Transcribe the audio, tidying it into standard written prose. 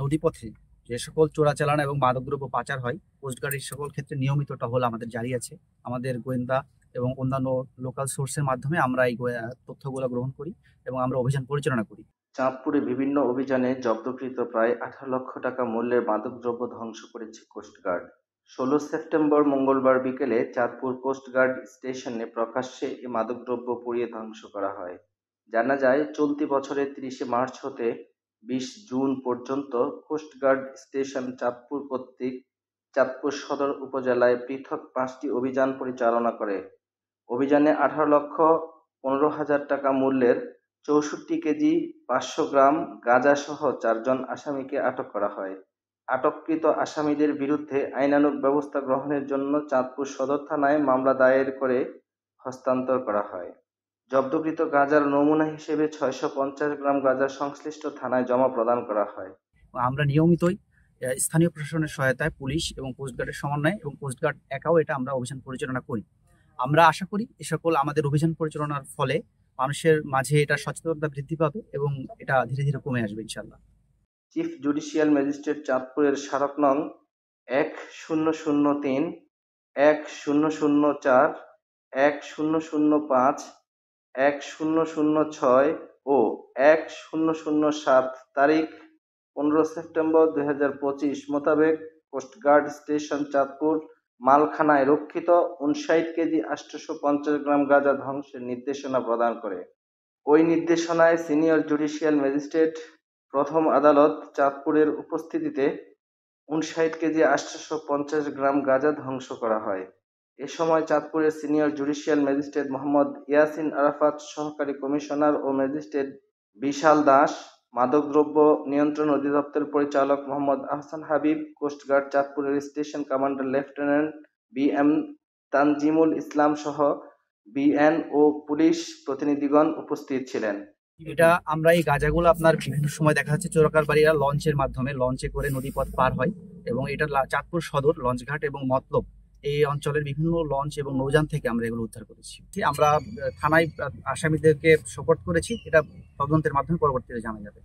নদীপথে যে সকল চোরাচালান এবং মাদকদ্রব্য পাচার হয়, কোস্টগার্ড এই সকল ক্ষেত্রে নিয়মিত টহল আমাদের জারি আছে। আমাদের গোয়েন্দা এবং অন্যান্য লোকাল সোর্সের মাধ্যমে আমরা এই তথ্যগুলো গ্রহণ করি এবং আমরা অভিযান পরিচালনা করি। চাঁদপুরে বিভিন্ন অভিযানে জব্দকৃত প্রায় 18 লক্ষ টাকা মূল্যের মাদকদ্রব্য ধ্বংস করেছে কোস্টগার্ড। 16 সেপ্টেম্বর মঙ্গলবার বিকেলে চাঁদপুর কোস্টগার্ড স্টেশনে প্রকাশ্যে এ মাদকদ্রব্য পুড়িয়ে ধ্বংস করা হয়। জানা যায়, চলতি বছরের 30 মার্চ হতে 20 জুন পর্যন্ত কোস্টগার্ড স্টেশন চাঁদপুর কর্তৃক চাঁদপুর সদর উপজেলায় পৃথক 5টি অভিযান পরিচালনা করে। অভিযানে 18,15,000 টাকা মূল্যের 64 কেজি 500 গ্রাম গাঁজাসহ 4 জন আসামিকে আটক করা হয়। আটককৃত আসামিদের বিরুদ্ধে আইনানুগ ব্যবস্থা গ্রহণের জন্য চাঁদপুর সদর থানায় মামলা দায়ের করে হস্তান্তর করা হয়। জব্দকৃত গাঁজার নমুনা হিসেবে 650 গ্রাম গাঁজা সংশ্লিষ্ট থানায় জমা প্রদান করা হয়। আমরা নিয়মিতই স্থানীয় প্রশাসনের সহায়তায় পুলিশ এবং কোস্টগার্ডের সমন্বয়ে এবং কোস্টগার্ড একাও এটা আমরা অভিযান পরিচালনা করি। আমরা আশা করি এ সকল আমাদের অভিযান পরিচালনার ফলে মানুষের মাঝে এটা সচেতনতা বৃদ্ধি পাবে এবং এটা ধীরে ধীরে কমে আসবে ইনশাল্লাহ। চিফ জুডিশিয়াল ম্যাজিস্ট্রেট চাঁদপুরের স্মারক নং 1003, 1004, 1005, 1006 ও 1007 তারিখ 15 সেপ্টেম্বর 2025 মোতাবেক কোস্টগার্ড স্টেশন চাঁদপুর মালখানায় রক্ষিত 59 কেজি 850 গ্রাম গাঁজা ধ্বংসের নির্দেশনা প্রদান করে। ওই নির্দেশনায় সিনিয়র জুডিশিয়াল ম্যাজিস্ট্রেট প্রথম আদালত চাঁদপুরের উপস্থিতিতে 59 কেজি 850 গ্রাম গাঁজা ধ্বংস করা হয়। এ সময় চাঁদপুরের senior judicial magistrate Mohammad Yasin Arafat, সহকারী কমিশনার ও ম্যাজিস্ট্রেট বিশাল দাস, মাদকদ্রব্য নিয়ন্ত্রণ অধিদপ্তর পরিচালক মোহাম্মদ আহসান হাবিব, কোস্টগার্ড চাঁদপুরের station commander lieutenant BM Tanjimul Islam সহ বিএন ও পুলিশ প্রতিনিধিগণ উপস্থিত ছিলেন। এটা আমরা এই গাঁজাগুলো আপনার বিভিন্ন সময় দেখা যাচ্ছে চোরাকারবারীরা লঞ্চের মাধ্যমে লঞ্চে করে নদীপথ পার হয় এবং এটা চাঁদপুর সদর লঞ্চঘাট এবং মতলব এই অঞ্চলের বিভিন্ন লঞ্চ এবং নৌযান থেকে আমরা এগুলো উদ্ধার করেছি। আমরা থানায় আসামিদেরকে সোপর্দ করেছি, এটা তদন্তের মাধ্যমে পরবর্তীতে জানা যাবে।